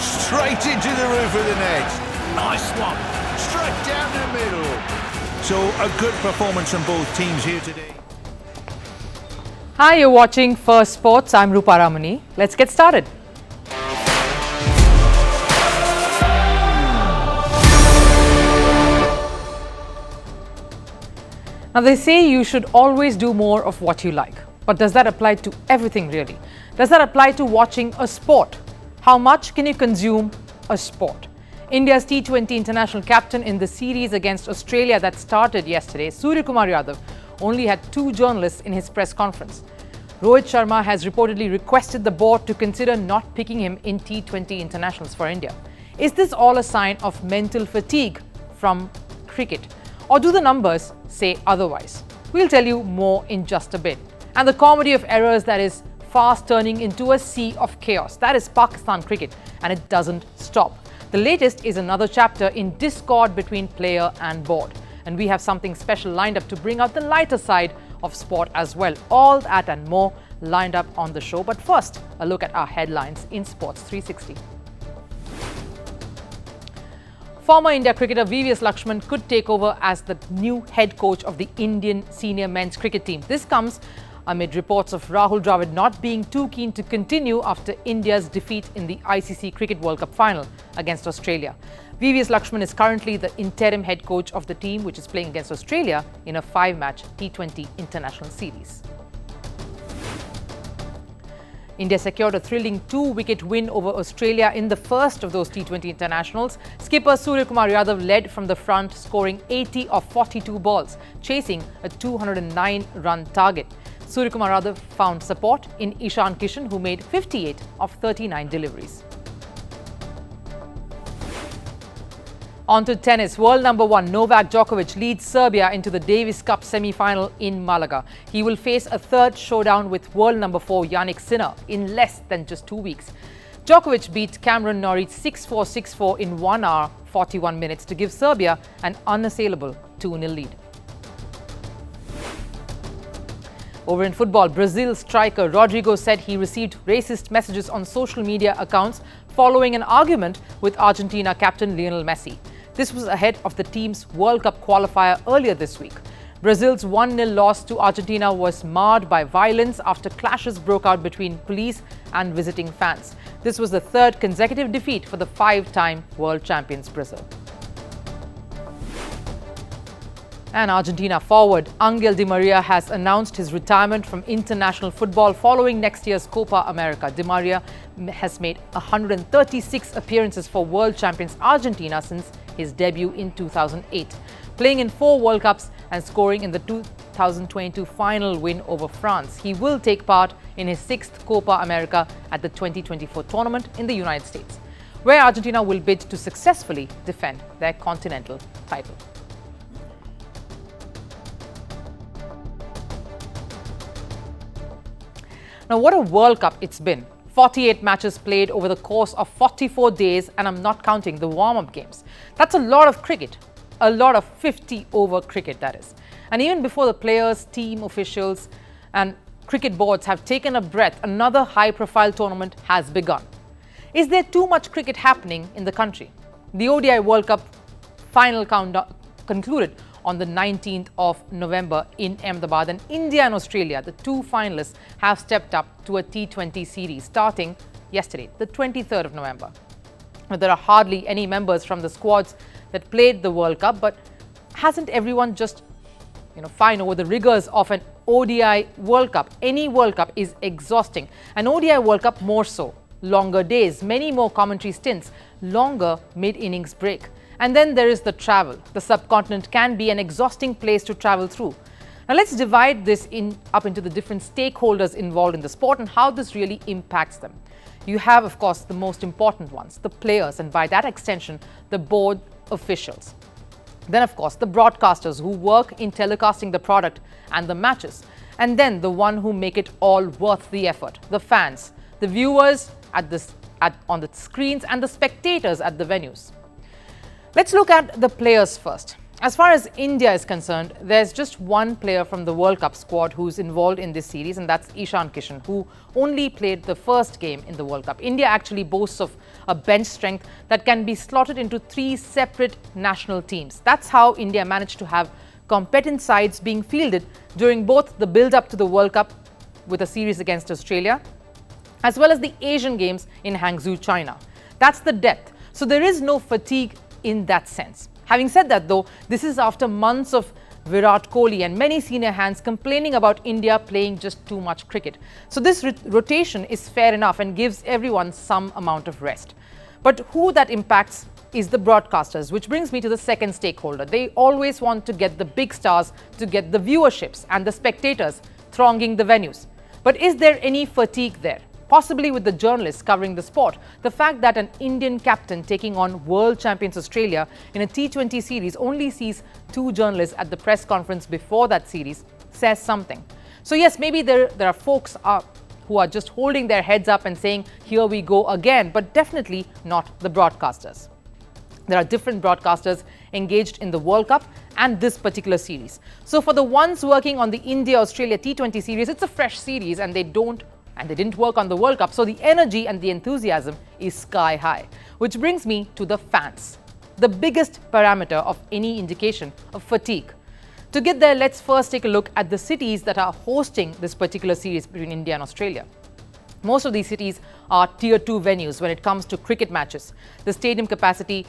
Straight into the roof of the net. Nice one. Straight down the middle. So a good performance from both teams here today. Hi, you're watching Firstpost. I'm Rupha Ramani. Let's get started. Now, they say you should always do more of what you like. But does that apply to everything really? Does that apply to watching a sport? How much can you consume a sport? India's T20 international captain in the series against Australia that started yesterday, Suryakumar Yadav, only had 2 journalists in his press conference. Rohit Sharma has reportedly requested the board to consider not picking him in T20 internationals for India. Is this all a sign of mental fatigue from cricket? Or do the numbers say otherwise? We'll tell you more in just a bit. And the comedy of errors that is fast turning into a sea of chaos. That is Pakistan cricket, and it doesn't stop. The latest is another chapter in discord between player and board. And we have something special lined up to bring out the lighter side of sport as well. All that and more lined up on the show. But first, a look at our headlines in Sports 360. Former India cricketer VVS Lakshman could take over as the new head coach of the Indian senior men's cricket team. This comes amid reports of Rahul Dravid not being too keen to continue after India's defeat in the ICC Cricket World Cup final against Australia. VVS Lakshman is currently the interim head coach of the team, which is playing against Australia in a 5-match T20 international series. India secured a thrilling 2-wicket win over Australia in the first of those T20 internationals. Skipper Suryakumar Yadav led from the front, scoring 80 of 42 balls, chasing a 209-run target. Suryakumar Yadav found support in Ishan Kishan, who made 58 of 39 deliveries. On to tennis. World number 1 Novak Djokovic leads Serbia into the Davis Cup semi-final in Malaga. He will face a third showdown with world number 4 Yannick Sinner in less than just 2 weeks. Djokovic beat Cameron Norrie 6-4, 6-4 in 1 hour 41 minutes to give Serbia an unassailable 2-0 lead. Over in football, Brazil striker Rodrigo said he received racist messages on social media accounts following an argument with Argentina captain Lionel Messi. This was ahead of the team's World Cup qualifier earlier this week. Brazil's 1-0 loss to Argentina was marred by violence after clashes broke out between police and visiting fans. This was the 3rd consecutive defeat for the 5-time world champions Brazil. And Argentina forward Angel Di Maria has announced his retirement from international football following next year's Copa America. Di Maria has made 136 appearances for world champions Argentina since his debut in 2008, playing in 4 World Cups and scoring in the 2022 final win over France. He will take part in his 6th Copa America at the 2024 tournament in the United States, where Argentina will bid to successfully defend their continental title. Now, what a World Cup it's been. 48 matches played over the course of 44 days, and I'm not counting the warm-up games. That's a lot of cricket. A lot of 50-over cricket, that is. And even before the players, team officials and cricket boards have taken a breath, another high-profile tournament has begun. Is there too much cricket happening in the country? The ODI World Cup final countdown concluded on the 19th of November in Ahmedabad, and India and Australia, the 2 finalists, have stepped up to a T20 series starting yesterday, the 23rd of November. Now, there are hardly any members from the squads that played the World Cup, but hasn't everyone just fine over the rigors of an ODI World Cup? Any World Cup is exhausting. An ODI World Cup more so. Longer days, many more commentary stints, longer mid-innings break. And then there is the travel. The subcontinent can be an exhausting place to travel through. Now let's divide this up into the different stakeholders involved in the sport and how this really impacts them. You have, of course, the most important ones, the players, and by that extension, the board officials. Then, of course, the broadcasters who work in telecasting the product and the matches. And then the one who make it all worth the effort, the fans, the viewers on the screens and the spectators at the venues. Let's look at the players first. As far as India is concerned, there's just one player from the World Cup squad who's involved in this series, and that's Ishan Kishan, who only played the first game in the World Cup. India actually boasts of a bench strength that can be slotted into 3 separate national teams. That's how India managed to have competent sides being fielded during both the build-up to the World Cup with a series against Australia, as well as the Asian Games in Hangzhou, China. That's the depth. So there is no fatigue in that sense. Having said that, though, this is after months of Virat Kohli and many senior hands complaining about India playing just too much cricket. So this rotation is fair enough and gives everyone some amount of rest. But who that impacts is the broadcasters, which brings me to the second stakeholder. They always want to get the big stars to get the viewerships and the spectators thronging the venues. But is there any fatigue there? Possibly with the journalists covering the sport. The fact that an Indian captain taking on world champions Australia in a T20 series only sees 2 journalists at the press conference before that series says something. So yes, maybe there are folks who are just holding their heads up and saying, here we go again, but definitely not the broadcasters. There are different broadcasters engaged in the World Cup and this particular series. So for the ones working on the India-Australia T20 series, it's a fresh series and they didn't work on the World Cup, so the energy and the enthusiasm is sky high. Which brings me to the fans, the biggest parameter of any indication of fatigue. To get there, let's first take a look at the cities that are hosting this particular series between India and Australia. Most of these cities are Tier 2 venues when it comes to cricket matches. The stadium capacity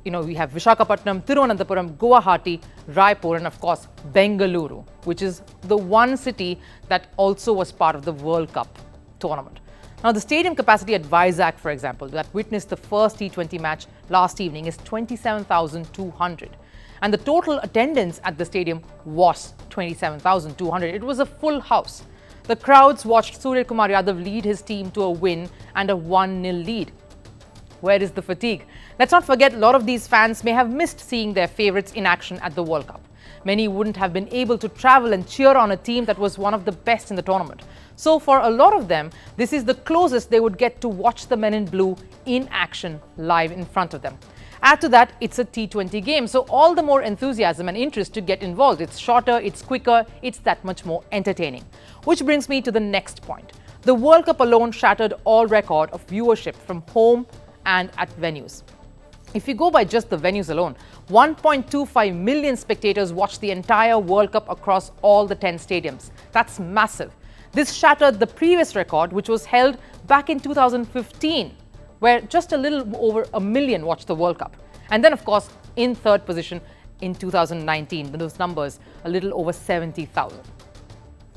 we have Visakhapatnam, Thiruvananthapuram, Guwahati, Raipur, and of course Bengaluru, which is the one city that also was part of the World Cup tournament. Now, the stadium capacity at Vizag, for example, that witnessed the first T20 match last evening is 27,200. And the total attendance at the stadium was 27,200. It was a full house. The crowds watched Surya Kumar Yadav lead his team to a win and a 1-0 lead. Where is the fatigue? Let's not forget, a lot of these fans may have missed seeing their favourites in action at the World Cup. Many wouldn't have been able to travel and cheer on a team that was one of the best in the tournament. So for a lot of them, this is the closest they would get to watch the men in blue in action live in front of them. Add to that, it's a T20 game, so all the more enthusiasm and interest to get involved. It's shorter, it's quicker, it's that much more entertaining. Which brings me to the next point. The World Cup alone shattered all record of viewership from home and at venues. If you go by just the venues alone, 1.25 million spectators watched the entire World Cup across all the 10 stadiums. That's massive. This shattered the previous record, which was held back in 2015, where just a little over a million watched the World Cup. And then, of course, in third position in 2019, those numbers, a little over 70,000.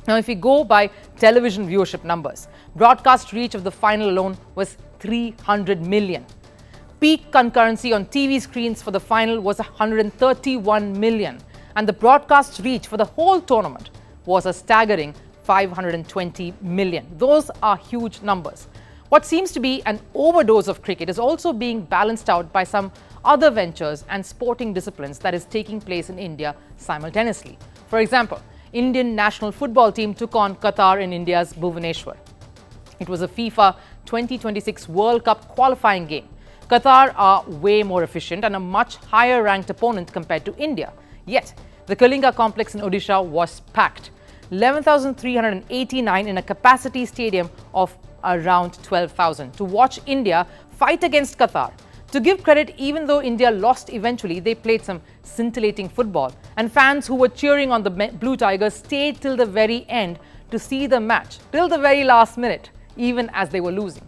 Now, if we go by television viewership numbers, broadcast reach of the final alone was 300 million. Peak concurrency on TV screens for the final was 131 million. And the broadcast reach for the whole tournament was a staggering 520 million. Those are huge numbers. What seems to be an overdose of cricket is also being balanced out by some other ventures and sporting disciplines that is taking place in India simultaneously. For example, Indian national football team took on Qatar in India's Bhubaneswar. It was a FIFA 2026 World Cup qualifying game. Qatar are way more efficient and a much higher ranked opponent compared to India. Yet, the Kalinga complex in Odisha was packed. 11,389 in a capacity stadium of around 12,000 to watch India fight against Qatar. To give credit, even though India lost eventually, they played some scintillating football. And fans who were cheering on the Blue Tigers stayed till the very end to see the match, till the very last minute, even as they were losing.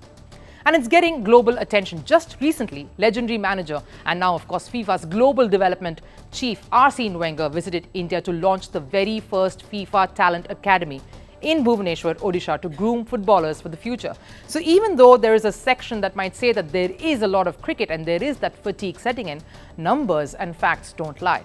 And it's getting global attention. Just recently, legendary manager and now, of course, FIFA's global development chief, Arsene Wenger, visited India to launch the very first FIFA Talent Academy in Bhubaneswar, Odisha, to groom footballers for the future. So even though there is a section that might say that there is a lot of cricket and there is that fatigue setting in, numbers and facts don't lie.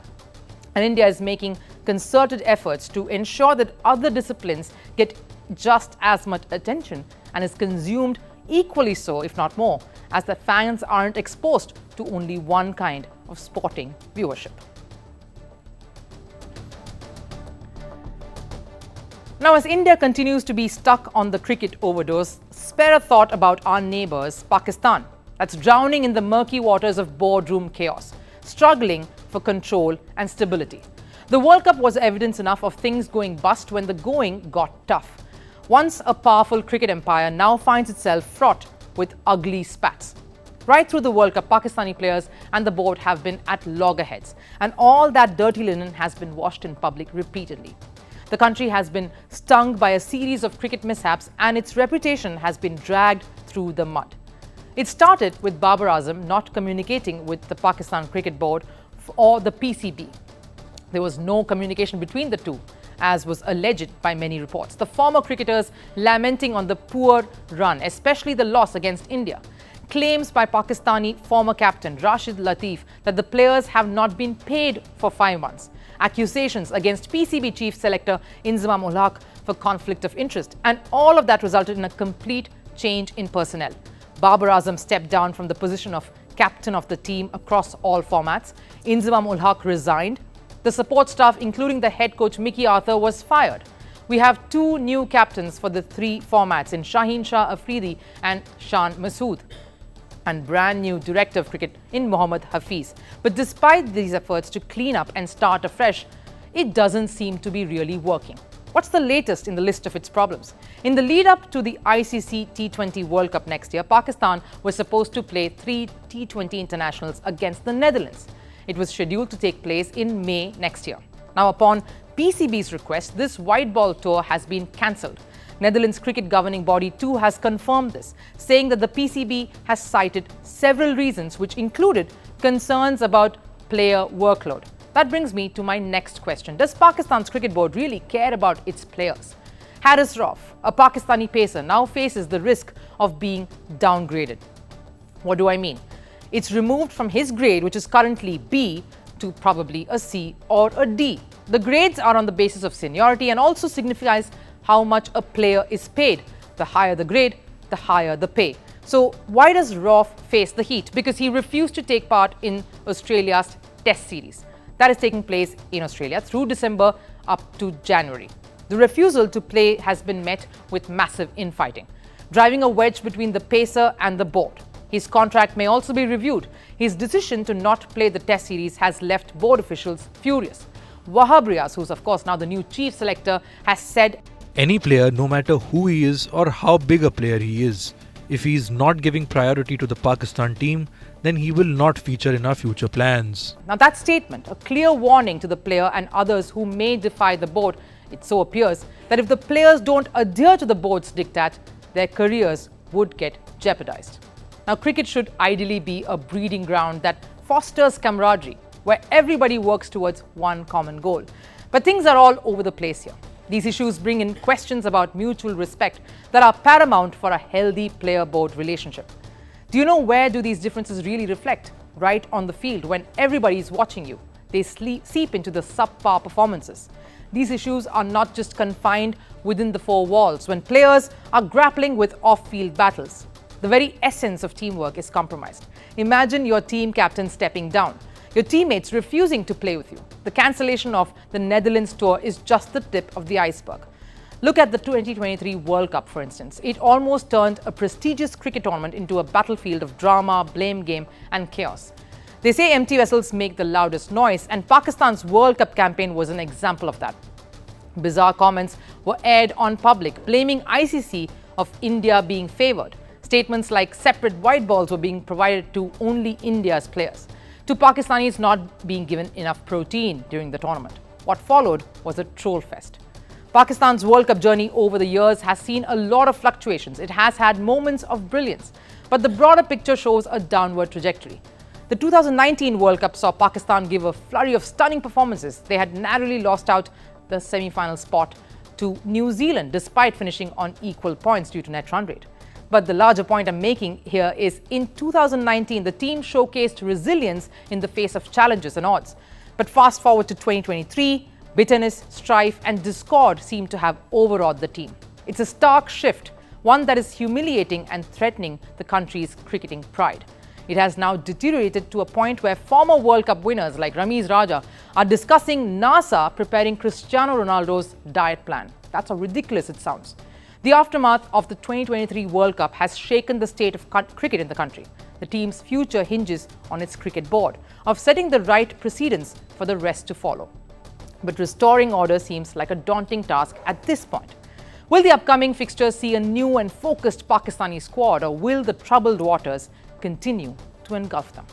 And India is making concerted efforts to ensure that other disciplines get just as much attention and is consumed equally so, if not more, as the fans aren't exposed to only one kind of sporting viewership. Now, as India continues to be stuck on the cricket overdose, spare a thought about our neighbours, Pakistan, that's drowning in the murky waters of boardroom chaos, struggling for control and stability. The World Cup was evidence enough of things going bust when the going got tough. Once a powerful cricket empire now finds itself fraught with ugly spats. Right through the World Cup, Pakistani players and the board have been at loggerheads, and all that dirty linen has been washed in public repeatedly. The country has been stung by a series of cricket mishaps, and its reputation has been dragged through the mud. It started with Babar Azam not communicating with the Pakistan Cricket Board or the PCB. There was no communication between the two, as was alleged by many reports. The former cricketers lamenting on the poor run, especially the loss against India. Claims by Pakistani former captain Rashid Latif that the players have not been paid for 5 months. Accusations against PCB chief selector Inzamam ul Haq for conflict of interest. And all of that resulted in a complete change in personnel. Babar Azam stepped down from the position of captain of the team across all formats. Inzamam ul Haq resigned. The support staff, including the head coach Mickey Arthur, was fired. We have 2 new captains for the 3 formats in Shaheen Shah Afridi and Shan Masood, and brand new director of cricket in Mohammad Hafiz. But despite these efforts to clean up and start afresh, it doesn't seem to be really working. What's the latest in the list of its problems? In the lead up to the ICC T20 World Cup next year, Pakistan was supposed to play 3 T20 internationals against the Netherlands. It was scheduled to take place in May next year. Now, upon PCB's request, this white ball tour has been cancelled. Netherlands cricket governing body too has confirmed this, saying that the PCB has cited several reasons, which included concerns about player workload. That brings me to my next question. Does Pakistan's cricket board really care about its players? Haris Rauf, a Pakistani pacer, now faces the risk of being downgraded. What do I mean? It's removed from his grade, which is currently B, to probably a C or a D. The grades are on the basis of seniority and also signifies how much a player is paid. The higher the grade, the higher the pay. So why does Rauf face the heat? Because he refused to take part in Australia's Test series. That is taking place in Australia through December up to January. The refusal to play has been met with massive infighting, driving a wedge between the pacer and the board. His contract may also be reviewed. His decision to not play the Test series has left board officials furious. Wahab Riaz, who's of course now the new chief selector, has said, "Any player, no matter who he is or how big a player he is, if he is not giving priority to the Pakistan team, then he will not feature in our future plans." Now that statement, a clear warning to the player and others who may defy the board. It so appears that if the players don't adhere to the board's diktat, their careers would get jeopardized. Now, cricket should ideally be a breeding ground that fosters camaraderie, where everybody works towards one common goal. But things are all over the place here. These issues bring in questions about mutual respect that are paramount for a healthy player-board relationship. Do you know where do these differences really reflect? Right on the field, when everybody is watching you. They seep into the subpar performances. These issues are not just confined within the 4 walls, when players are grappling with off-field battles. The very essence of teamwork is compromised. Imagine your team captain stepping down, your teammates refusing to play with you. The cancellation of the Netherlands tour is just the tip of the iceberg. Look at the 2023 World Cup, for instance. It almost turned a prestigious cricket tournament into a battlefield of drama, blame game, and chaos. They say empty vessels make the loudest noise, and Pakistan's World Cup campaign was an example of that. Bizarre comments were aired on public, blaming ICC of India being favoured. Statements like separate white balls were being provided to only India's players, to Pakistanis not being given enough protein during the tournament. What followed was a troll fest. Pakistan's World Cup journey over the years has seen a lot of fluctuations. It has had moments of brilliance, but the broader picture shows a downward trajectory. The 2019 World Cup saw Pakistan give a flurry of stunning performances. They had narrowly lost out the semi-final spot to New Zealand despite finishing on equal points due to net run rate. But the larger point I'm making here is in 2019, the team showcased resilience in the face of challenges and odds. But fast forward to 2023, bitterness, strife, and discord seem to have overawed the team. It's a stark shift, one that is humiliating and threatening the country's cricketing pride. It has now deteriorated to a point where former World Cup winners like Ramiz Raja are discussing NASA preparing Cristiano Ronaldo's diet plan. That's how ridiculous it sounds. The aftermath of the 2023 World Cup has shaken the state of cricket in the country. the team's future hinges on its cricket board, of setting the right precedents for the rest to follow. But restoring order seems like a daunting task at this point. Will the upcoming fixtures see a new and focused Pakistani squad, or will the troubled waters continue to engulf them?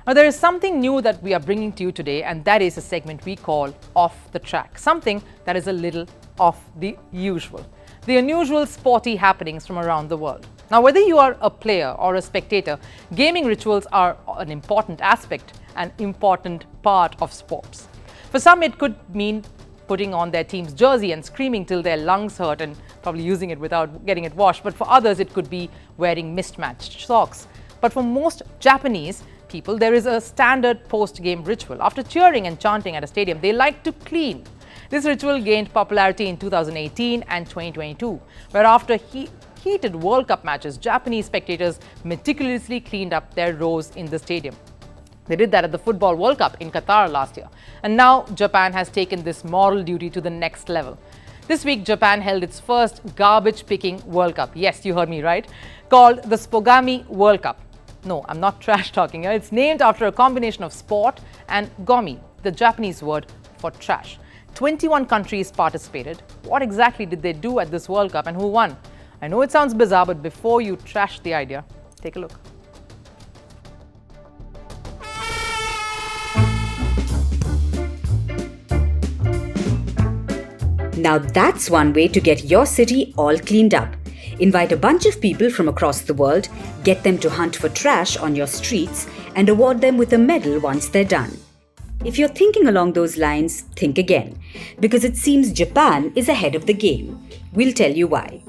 Now, there is something new that we are bringing to you today, and that is a segment we call Off the Track, something that is a little off the usual. The unusual sporty happenings from around the world. Now, whether you are a player or a spectator, gaming rituals are an important aspect, an important part of sports. For some, it could mean putting on their team's jersey and screaming till their lungs hurt and probably using it without getting it washed. But for others, it could be wearing mismatched socks. But for most Japanese people, there is a standard post-game ritual. After cheering and chanting at a stadium, they like to clean. This ritual gained popularity in 2018 and 2022, where after heated World Cup matches, Japanese spectators meticulously cleaned up their rows in the stadium. They did that at the Football World Cup in Qatar last year. And now Japan has taken this moral duty to the next level. This week, Japan held its first garbage-picking World Cup. Yes, you heard me right. Called the Spogami World Cup. No, I'm not trash talking here. It's named after a combination of sport and gomi, the Japanese word for trash. 21 countries participated. What exactly did they do at this World Cup, and who won? I know it sounds bizarre, but before you trash the idea, take a look. Now that's one way to get your city all cleaned up. Invite a bunch of people from across the world, get them to hunt for trash on your streets, and award them with a medal once they're done. If you're thinking along those lines, think again, because it seems Japan is ahead of the game. We'll tell you why.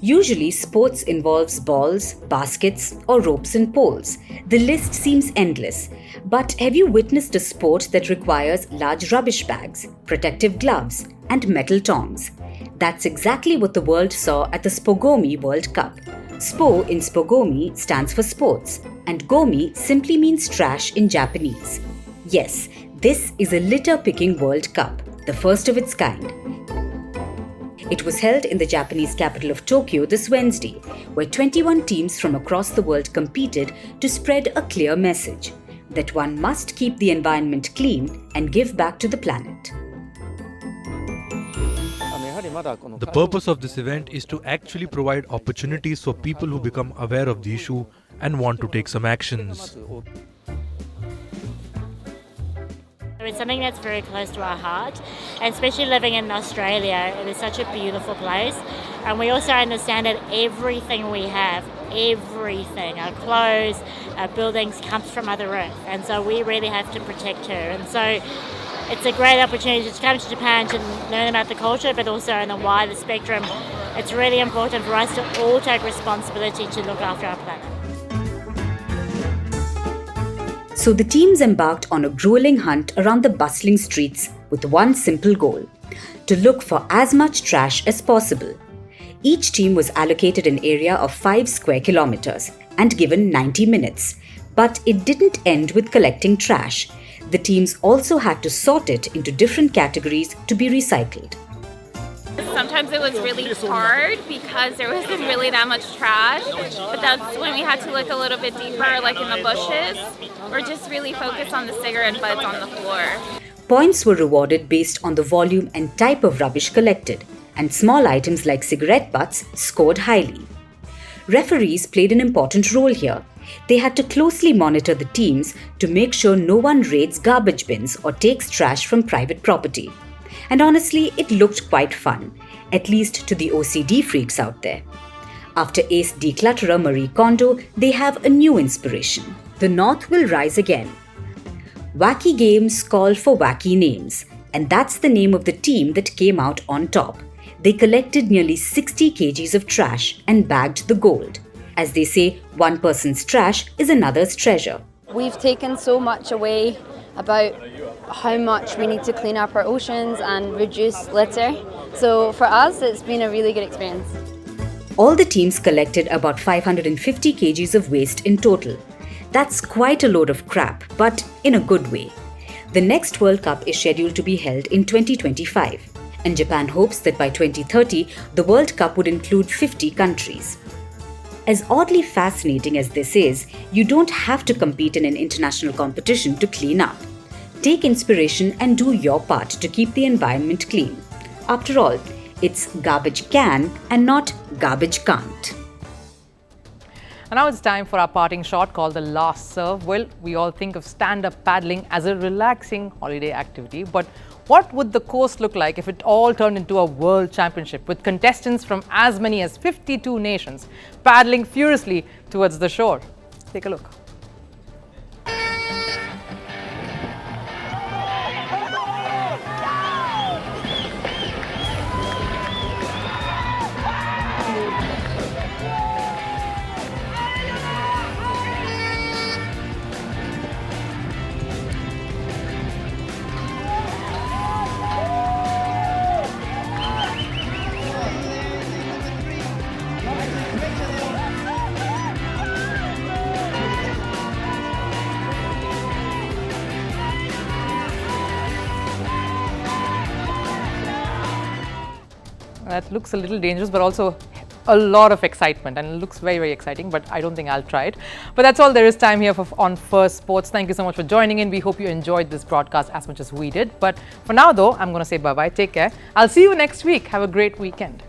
Usually, sports involves balls, baskets, or ropes and poles. The list seems endless. But have you witnessed a sport that requires large rubbish bags, protective gloves, and metal tongs? That's exactly what the world saw at the Spogomi World Cup. Spo in Spogomi stands for sports, and gomi simply means trash in Japanese. Yes, this is a litter-picking World Cup, the first of its kind. It was held in the Japanese capital of Tokyo this Wednesday, where 21 teams from across the world competed to spread a clear message that one must keep the environment clean and give back to the planet. The purpose of this event is to actually provide opportunities for people who become aware of the issue and want to take some actions. It's something that's very close to our heart, and especially living in Australia, it is such a beautiful place. And we also understand that everything we have, everything, our clothes, our buildings, comes from Mother Earth. And so we really have to protect her. And so it's a great opportunity to come to Japan to learn about the culture, but also in a wider spectrum. It's really important for us to all take responsibility to look after our planet. So the teams embarked on a grueling hunt around the bustling streets with one simple goal: to look for as much trash as possible. Each team was allocated an area of 5 square kilometers and given 90 minutes. But it didn't end with collecting trash. The teams also had to sort it into different categories to be recycled. Sometimes it was really hard because there wasn't really that much trash, but that's when we had to look a little bit deeper, like in the bushes, or just really focus on the cigarette butts on the floor. Points were rewarded based on the volume and type of rubbish collected, and small items like cigarette butts scored highly. Referees played an important role here. They had to closely monitor the teams to make sure no one raids garbage bins or takes trash from private property. And honestly, it looked quite fun, at least to the OCD freaks out there. After ace declutterer Marie Kondo, they have a new inspiration. The North will rise again. Wacky games call for wacky names, and that's the name of the team that came out on top. They collected nearly 60 kgs of trash and bagged the gold. As they say, one person's trash is another's treasure. We've taken so much away about how much we need to clean up our oceans and reduce litter. So for us, it's been a really good experience. All the teams collected about 550 kgs of waste in total. That's quite a load of crap, but in a good way. The next World Cup is scheduled to be held in 2025. and Japan hopes that by 2030, the World Cup would include 50 countries. As oddly fascinating as this is, you don't have to compete in an international competition to clean up. Take inspiration and do your part to keep the environment clean. After all, it's garbage can and not garbage can't. And now it's time for our parting shot called the last serve. Well, we all think of stand-up paddling as a relaxing holiday activity, but what would the course look like if it all turned into a world championship with contestants from as many as 52 nations paddling furiously towards the shore? Take a look. That looks a little dangerous, but also a lot of excitement, and it looks very, very exciting, but I don't think I'll try it. But that's all there is time here on Firstpost. Thank you so much for joining in. We hope you enjoyed this broadcast as much as we did. But for now, though, I'm going to say bye-bye. Take care. I'll see you next week. Have a great weekend.